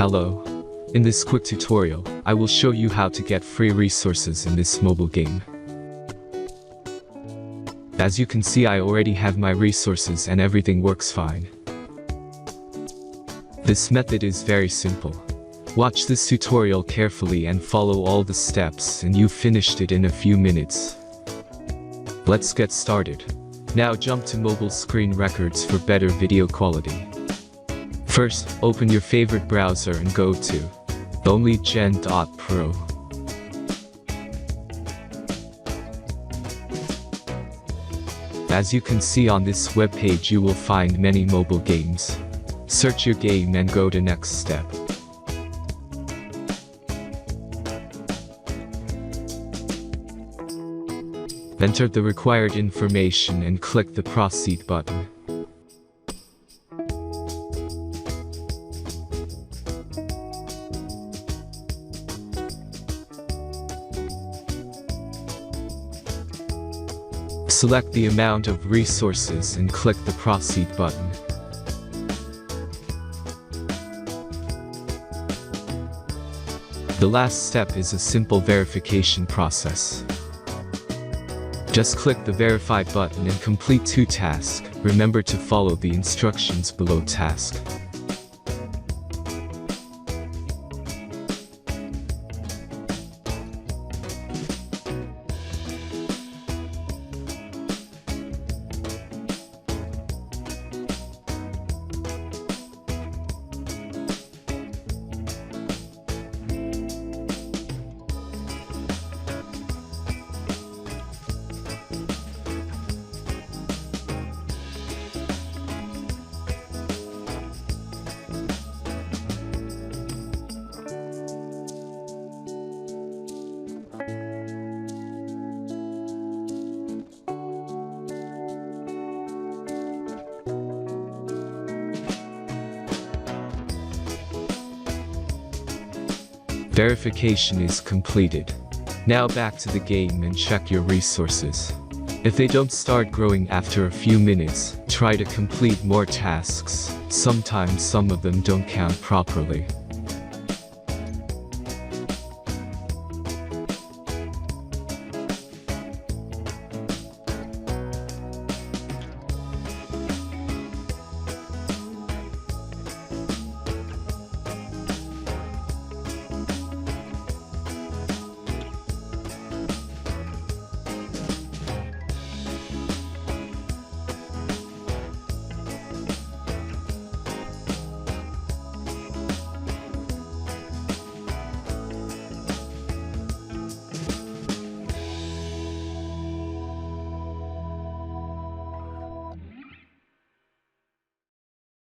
Hello. In this quick tutorial, I will show you how to get free resources in this mobile game. As you can see, I already have my resources and everything works fine. This method is very simple. Watch this tutorial carefully and follow all the steps and you finished it in a few minutes. Let's get started. Now jump to mobile screen records for better video quality. First, open your favorite browser and go to onlygen.pro. As you can see on this webpage, you will find many mobile games. Search your game and go to next step. Enter the required information and click the proceed button. Select the amount of resources and click the proceed button. The last step is a simple verification process. Just click the verify button and complete 2 tasks. Remember to follow the instructions below task. Verification is completed. Now back to the game and check your resources. If they don't start growing after a few minutes, try to complete more tasks. Sometimes some of them don't count properly.